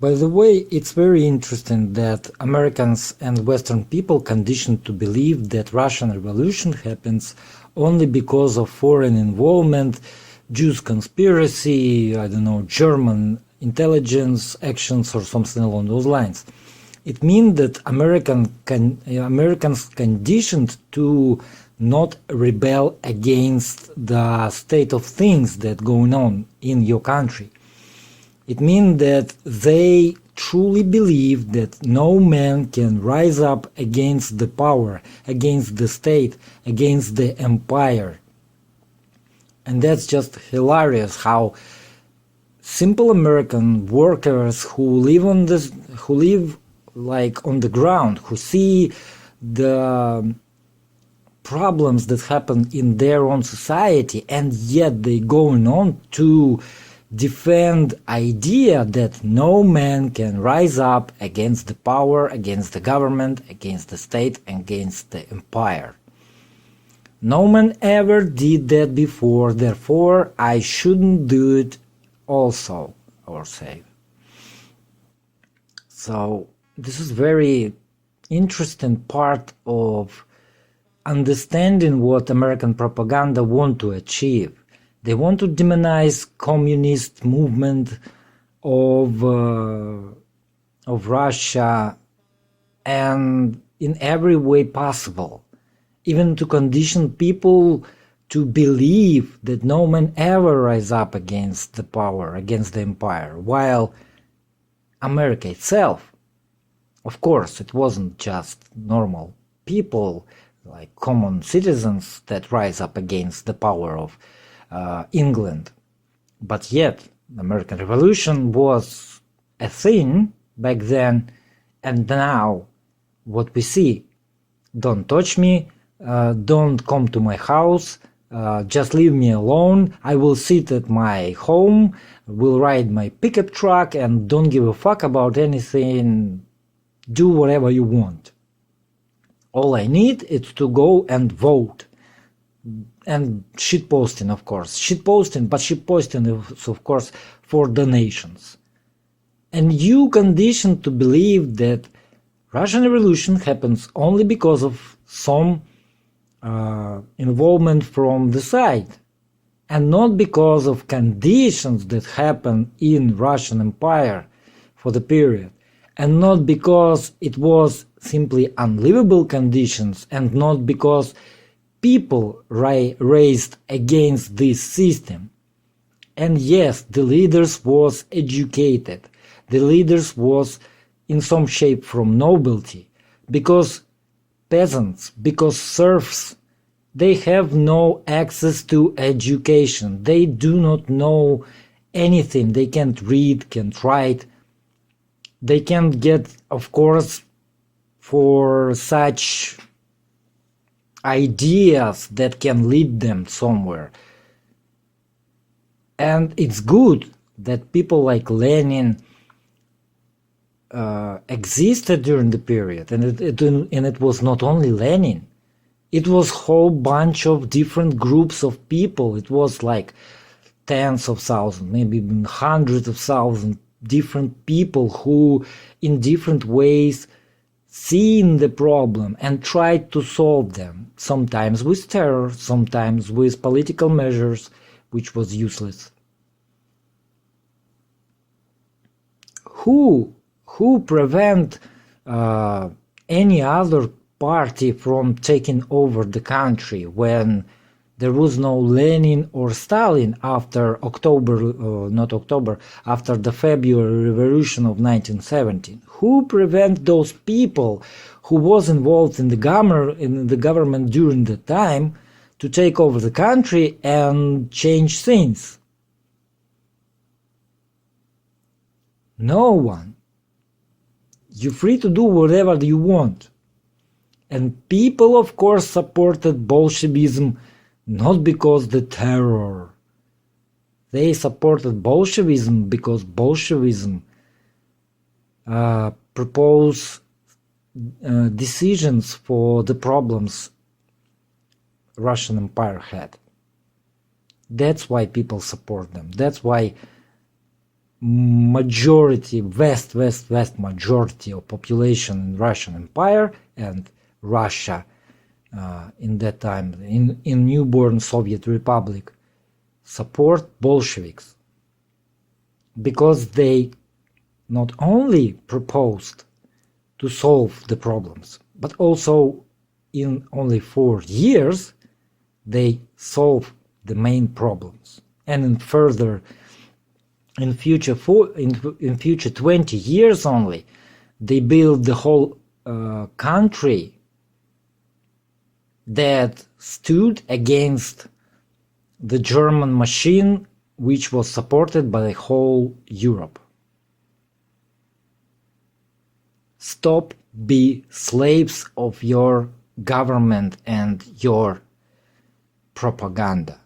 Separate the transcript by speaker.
Speaker 1: By the way, it's very interesting that Americans and Western people conditioned to believe that Russian Revolution happens only because of foreign involvement, Jews conspiracy, I don't know, German intelligence actions or something along those lines. It means that Americans conditioned to not rebel against the state of things that going on in your country. It means that they truly believe that no man can rise up against the power, against the state, against the empire. And that's just hilarious how simple American workers who live like on the ground, who see the problems that happen in their own society, and yet they going on to defend idea that no man can rise up against the power, against the government, against the state, against the empire. No man ever did that before, therefore I shouldn't do it also, or say. So this is very interesting part of understanding what American propaganda want to achieve. They want to demonize communist movement of Russia, and in every way possible, even to condition people to believe that no man ever rise up against the power, against the empire, while America itself, of course, it wasn't just normal people, like common citizens, that rise up against the power of England. But yet, the American Revolution was a thing back then, and now what we see, don't touch me, don't come to my house, just leave me alone, I will sit at my home, will ride my pickup truck and don't give a fuck about anything, do whatever you want. All I need is to go and vote. And shitposting, of course. Shitposting, but shitposting is, of course, for donations. And you conditioned to believe that Russian Revolution happens only because of some involvement from the side, and not because of conditions that happen in Russian Empire for the period, and not because it was simply unlivable conditions, and not because people raised against this system. And yes, the leaders was educated, the leaders was in some shape from nobility, because peasants, because serfs, they have no access to education, they do not know anything, they can't read, can't write, they can't get, of course, for such ideas that can lead them somewhere. And it's good that people like Lenin existed during the period, and it was not only Lenin, it was whole bunch of different groups of people. It was like tens of thousands, maybe even hundreds of thousands, different people who in different ways seen the problem and tried to solve them, sometimes with terror, sometimes with political measures, which was useless. Who prevent any other party from taking over the country when there was no Lenin or Stalin after after the February Revolution of 1917? Who prevent those people who was involved in the government during the time to take over the country and change things? No one. You're free to do whatever you want. And people, of course, supported Bolshevism not because the terror. They supported Bolshevism because Bolshevism proposed decisions for the problems Russian Empire had. That's why people support them. That's why majority, vast majority of population in Russian Empire and Russia in that time, in newborn Soviet Republic, support Bolsheviks because they not only proposed to solve the problems, but also in only 4 years they solved the main problems. And in future 20 years only, they built the whole country that stood against the German machine, which was supported by the whole Europe. Stop be slaves of your government and your propaganda.